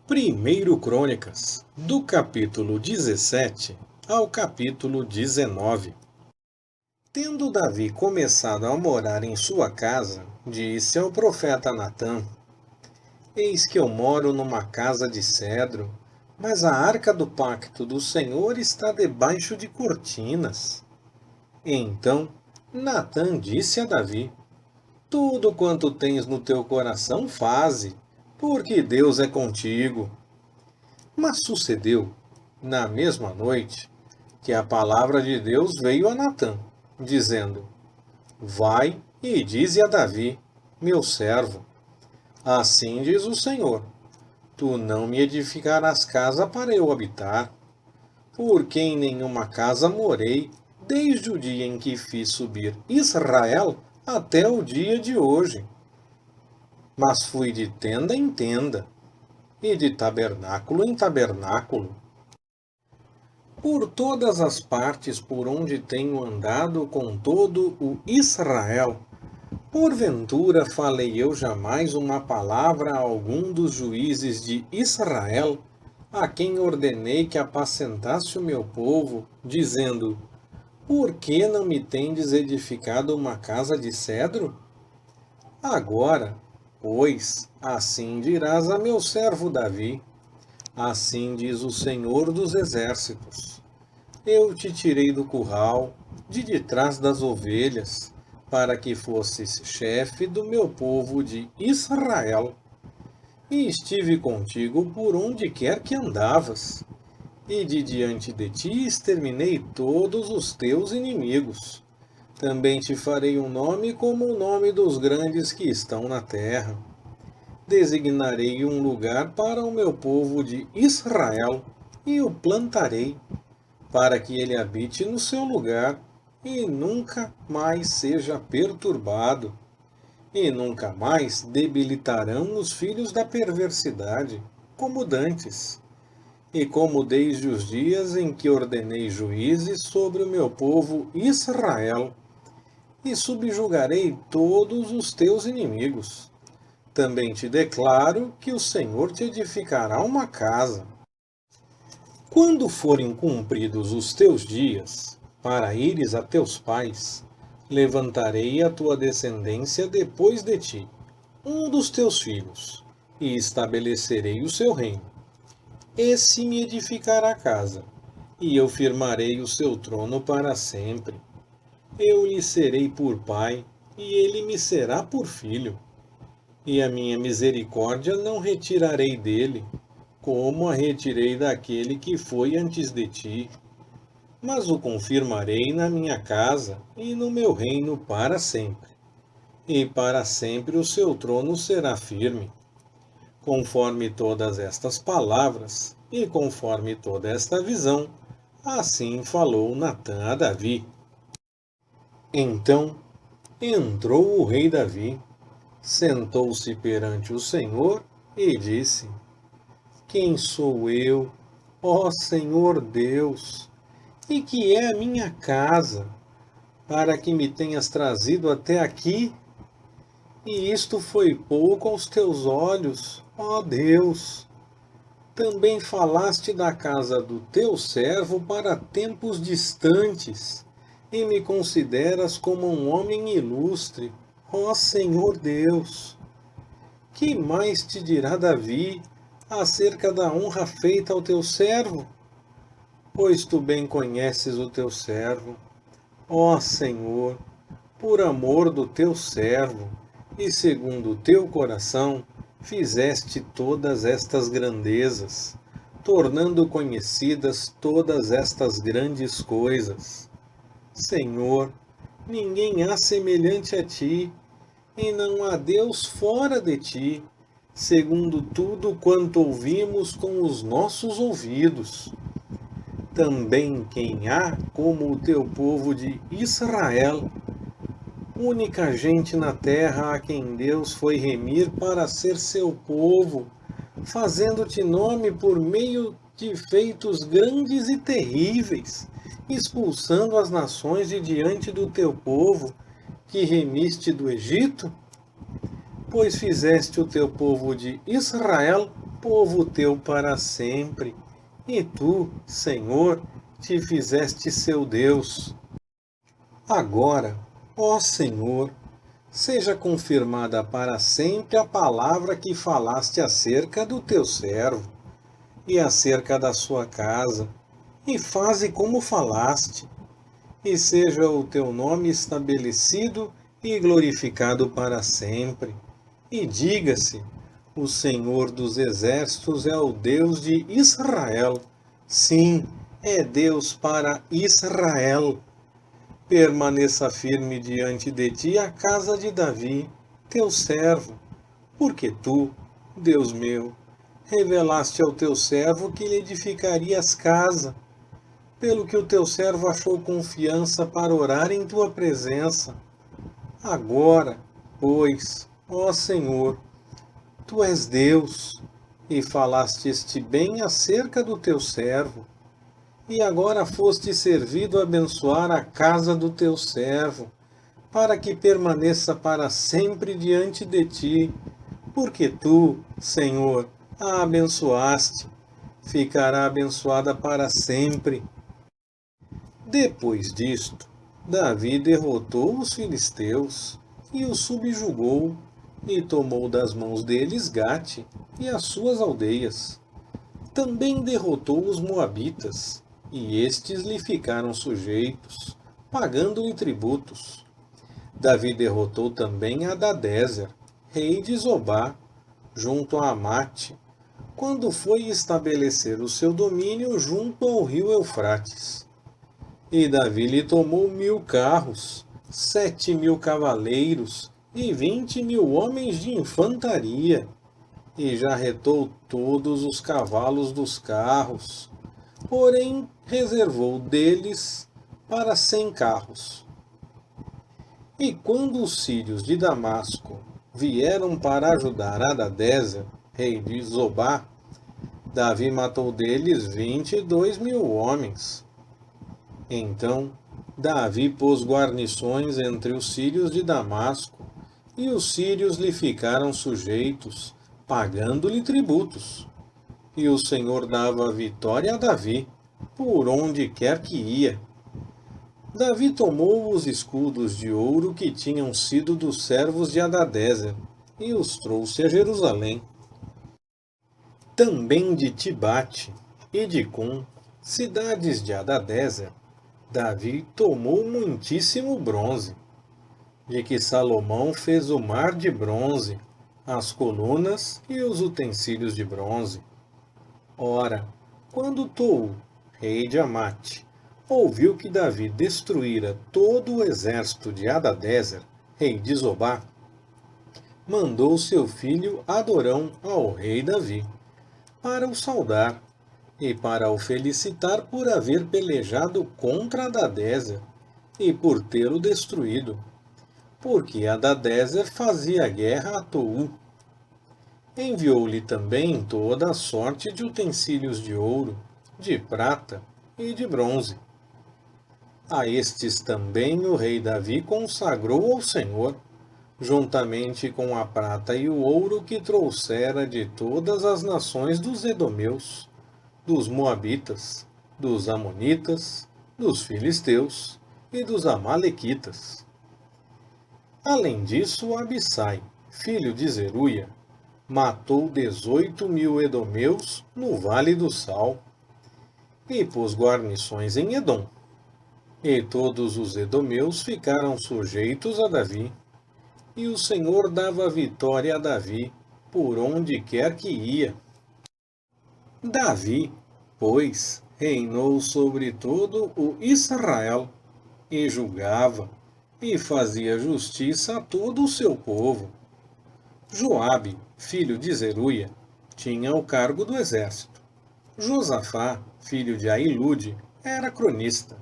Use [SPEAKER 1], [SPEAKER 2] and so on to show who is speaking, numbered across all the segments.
[SPEAKER 1] Primeiro Crônicas, do capítulo 17 ao capítulo 19. Tendo Davi começado a morar em sua casa, disse ao profeta Natã: Eis que eu moro numa casa de cedro, mas a arca do pacto do Senhor está debaixo de cortinas. Então Natã disse a Davi: Tudo quanto tens no teu coração faze, porque Deus é contigo. Mas sucedeu, na mesma noite, que a palavra de Deus veio a Natã, dizendo: Vai e dize a Davi, meu servo: Assim diz o Senhor: Tu não me edificarás casa para eu habitar, porque em nenhuma casa morei, desde o dia em que fiz subir Israel até o dia de hoje. Mas fui de tenda em tenda, e de tabernáculo em tabernáculo, por todas as partes por onde tenho andado com todo o Israel. Porventura falei eu jamais uma palavra a algum dos juízes de Israel, a quem ordenei que apacentasse o meu povo, dizendo: Por que não me tendes edificado uma casa de cedro? Agora, pois, assim dirás a meu servo Davi: Assim diz o Senhor dos Exércitos: Eu te tirei do curral, de detrás das ovelhas, para que fosses chefe do meu povo de Israel. E estive contigo por onde quer que andavas, e de diante de ti exterminei todos os teus inimigos. Também te farei um nome como o nome dos grandes que estão na terra. Designarei um lugar para o meu povo de Israel, e o plantarei, para que ele habite no seu lugar, e nunca mais seja perturbado. E nunca mais debilitarão os filhos da perversidade, como dantes. E como desde os dias em que ordenei juízes sobre o meu povo Israel, e subjugarei todos os teus inimigos. Também te declaro que o Senhor te edificará uma casa. Quando forem cumpridos os teus dias, para ires a teus pais, levantarei a tua descendência depois de ti, um dos teus filhos, e estabelecerei o seu reino. Esse me edificará a casa, e eu firmarei o seu trono para sempre. Eu lhe serei por pai, e ele me será por filho. E a minha misericórdia não retirarei dele, como a retirei daquele que foi antes de ti, mas o confirmarei na minha casa e no meu reino para sempre. E para sempre o seu trono será firme. Conforme todas estas palavras, e conforme toda esta visão, assim falou Natã a Davi. Então entrou o rei Davi, sentou-se perante o Senhor e disse: Quem sou eu, ó Senhor Deus, e que é a minha casa, para que me tenhas trazido até aqui? E isto foi pouco aos teus olhos, ó Deus. Também falaste da casa do teu servo para tempos distantes, e me consideras como um homem ilustre, ó Senhor Deus. Que mais te dirá Davi acerca da honra feita ao teu servo? Pois tu bem conheces o teu servo, ó Senhor, por amor do teu servo, e segundo o teu coração, fizeste todas estas grandezas, tornando conhecidas todas estas grandes coisas. Senhor, ninguém há semelhante a ti, e não há Deus fora de ti, segundo tudo quanto ouvimos com os nossos ouvidos. Também quem há como o teu povo de Israel, única gente na terra a quem Deus foi remir para ser seu povo, fazendo-te nome por meio de feitos grandes e terríveis, expulsando as nações de diante do teu povo, que remiste do Egito? Pois fizeste o teu povo de Israel povo teu para sempre, e tu, Senhor, te fizeste seu Deus. Agora, ó Senhor, seja confirmada para sempre a palavra que falaste acerca do teu servo e acerca da sua casa, e faze como falaste, e seja o teu nome estabelecido e glorificado para sempre. E diga-se: o Senhor dos exércitos é o Deus de Israel. Sim, é Deus para Israel. Permaneça firme diante de ti a casa de Davi, teu servo, porque tu, Deus meu, revelaste ao teu servo que lhe edificarias casa, pelo que o teu servo achou confiança para orar em tua presença. Agora, pois, ó Senhor, tu és Deus, e falaste este bem acerca do teu servo, e agora foste servido a abençoar a casa do teu servo, para que permaneça para sempre diante de ti, porque tu, Senhor, a abençoaste, ficará abençoada para sempre. Depois disto, Davi derrotou os filisteus e os subjugou, e tomou das mãos deles Gate e as suas aldeias. Também derrotou os moabitas, e estes lhe ficaram sujeitos, pagando-lhe tributos. Davi derrotou também Hadadezer, rei de Zobá, junto a Amate, quando foi estabelecer o seu domínio junto ao rio Eufrates. E Davi lhe tomou 1000 carros, 7.000 cavaleiros e 20.000 homens de infantaria, e já retou todos os cavalos dos carros, porém reservou deles para 100 carros. E quando os sírios de Damasco vieram para ajudar Hadadezer, rei de Zobá, Davi matou deles 22.000 homens. Então Davi pôs guarnições entre os sírios de Damasco, e os sírios lhe ficaram sujeitos, pagando-lhe tributos. E o Senhor dava vitória a Davi, por onde quer que ia. Davi tomou os escudos de ouro que tinham sido dos servos de Hadadezer, e os trouxe a Jerusalém. Também de Tibate e de Com, cidades de Hadadezer, Davi tomou muitíssimo bronze, de que Salomão fez o mar de bronze, as colunas e os utensílios de bronze. Ora, quando Tou, rei de Amate, ouviu que Davi destruíra todo o exército de Hadadezer, rei de Zobá, mandou seu filho Adorão ao rei Davi, para o saudar e para o felicitar por haver pelejado contra Hadadezer e por tê-lo destruído, porque Hadadezer fazia guerra a Tou. Enviou-lhe também toda a sorte de utensílios de ouro, de prata e de bronze. A estes também o rei Davi consagrou ao Senhor, juntamente com a prata e o ouro que trouxera de todas as nações dos edomeus, dos moabitas, dos amonitas, dos filisteus e dos amalequitas. Além disso, Abissai, filho de Zeruia, matou 18.000 edomeus no Vale do Sal, e pôs guarnições em Edom. E todos os edomeus ficaram sujeitos a Davi, e o Senhor dava vitória a Davi por onde quer que ia. Davi, pois, reinou sobre todo o Israel, e julgava, e fazia justiça a todo o seu povo. Joabe, filho de Zeruia, tinha o cargo do exército. Josafá, filho de Ahilude, era cronista.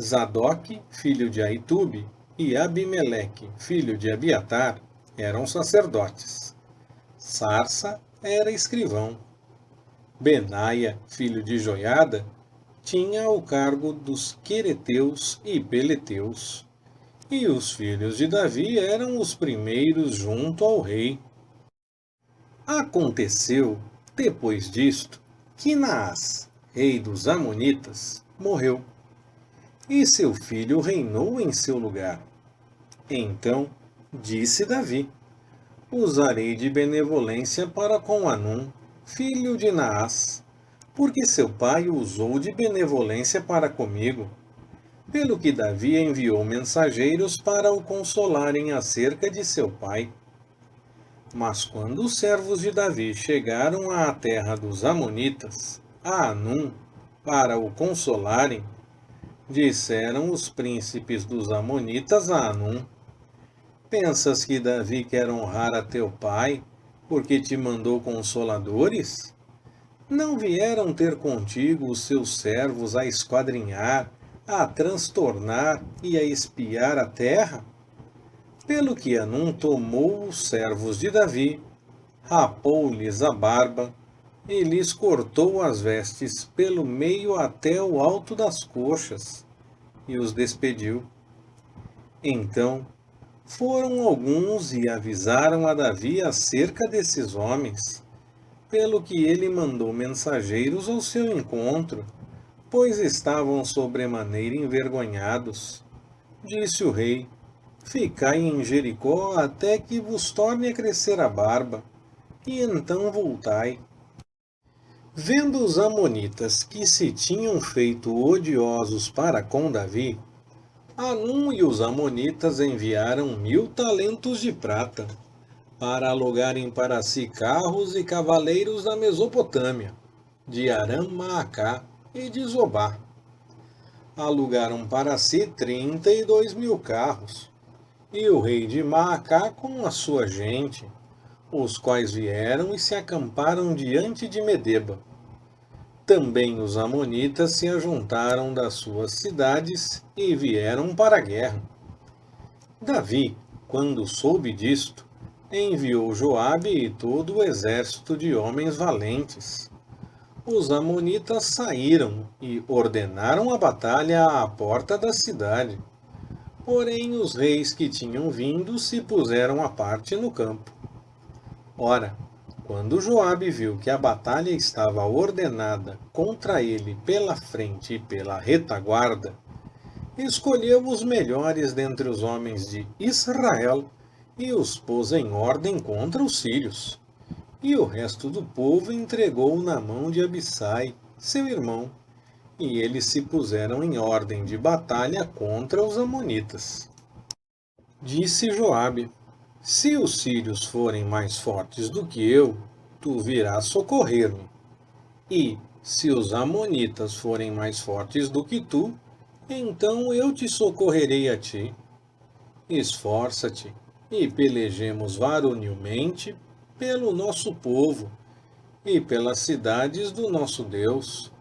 [SPEAKER 1] Zadok, filho de Ahitube, e Abimeleque, filho de Abiatar, eram sacerdotes. Sarsa era escrivão. Benaia, filho de Joiada, tinha o cargo dos quereteus e peleteus. E os filhos de Davi eram os primeiros junto ao rei. Aconteceu, depois disto, que Naás, rei dos Amonitas, morreu, e seu filho reinou em seu lugar. Então disse Davi: Usarei de benevolência para com Hanum, filho de Naás, porque seu pai usou de benevolência para comigo. Pelo que Davi enviou mensageiros para o consolarem acerca de seu pai. Mas quando os servos de Davi chegaram à terra dos Amonitas, a Hanum, para o consolarem, disseram os príncipes dos Amonitas a Hanum: Pensas que Davi quer honrar a teu pai, porque te mandou consoladores? Não vieram ter contigo os seus servos a esquadrinhar, a transtornar e a espiar a terra? Pelo que Hanum tomou os servos de Davi, rapou-lhes a barba e lhes cortou as vestes pelo meio até o alto das coxas, e os despediu. Então foram alguns e avisaram a Davi acerca desses homens, pelo que ele mandou mensageiros ao seu encontro, pois estavam sobremaneira envergonhados. Disse o rei: Ficai em Jericó até que vos torne a crescer a barba, e então voltai. Vendo os amonitas que se tinham feito odiosos para com Davi, Hanum e os amonitas enviaram 1000 talentos de prata, para alugarem para si carros e cavaleiros da Mesopotâmia, de Aram-Maacá e de Zobá. Alugaram para si 32.000 carros, e o rei de Maacá com a sua gente, os quais vieram e se acamparam diante de Medeba. Também os amonitas se ajuntaram das suas cidades e vieram para a guerra. Davi, quando soube disto, enviou Joabe e todo o exército de homens valentes. Os amonitas saíram e ordenaram a batalha à porta da cidade. Porém, os reis que tinham vindo se puseram à parte no campo. Ora, quando Joabe viu que a batalha estava ordenada contra ele pela frente e pela retaguarda, escolheu os melhores dentre os homens de Israel e os pôs em ordem contra os sírios. E o resto do povo entregou na mão de Abissai, seu irmão, e eles se puseram em ordem de batalha contra os amonitas. Disse Joabe: Se os sírios forem mais fortes do que eu, tu virás socorrer-me. E, se os amonitas forem mais fortes do que tu, então eu te socorrerei a ti. Esforça-te e pelejemos varonilmente pelo nosso povo e pelas cidades do nosso Deus.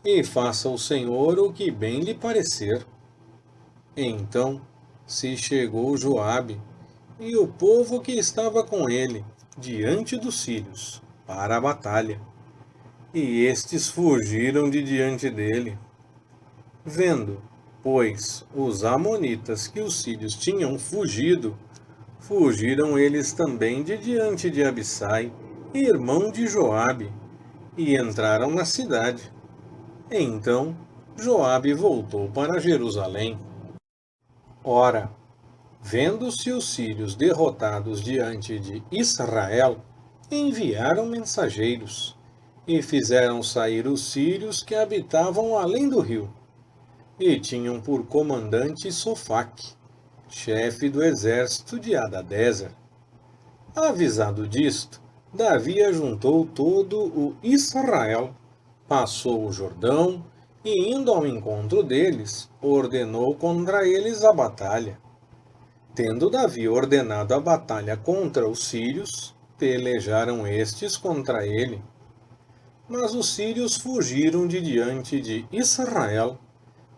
[SPEAKER 1] E faça o Senhor o que bem lhe parecer. Então se chegou Joabe e o povo que estava com ele diante dos sírios para a batalha, e estes fugiram de diante dele. Vendo, pois, os amonitas que os sírios tinham fugido, fugiram eles também de diante de Abissai, irmão de Joabe, e entraram na cidade. Então Joabe voltou para Jerusalém. Ora, vendo-se os sírios derrotados diante de Israel, enviaram mensageiros, e fizeram sair os sírios que habitavam além do rio, e tinham por comandante Sofaque, chefe do exército de Hadadezer. Avisado disto, Davi ajuntou todo o Israel, passou o Jordão, e indo ao encontro deles, ordenou contra eles a batalha. Tendo Davi ordenado a batalha contra os sírios, pelejaram estes contra ele. Mas os sírios fugiram de diante de Israel,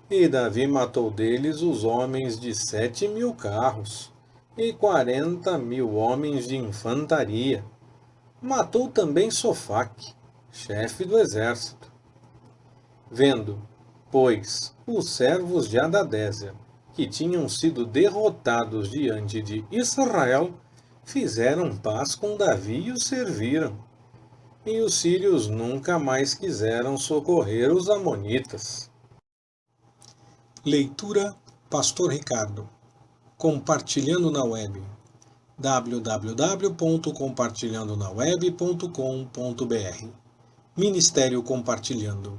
[SPEAKER 1] e Davi matou deles os homens de 7.000 carros, e 40.000 homens de infantaria. Matou também Sofaque, chefe do exército. Vendo, pois, os servos de Hadadezer, que tinham sido derrotados diante de Israel, fizeram paz com Davi e o serviram. E os sírios nunca mais quiseram socorrer os amonitas. Leitura Pastor Ricardo. Compartilhando na web. www.compartilhandonaweb.com.br Ministério Compartilhando.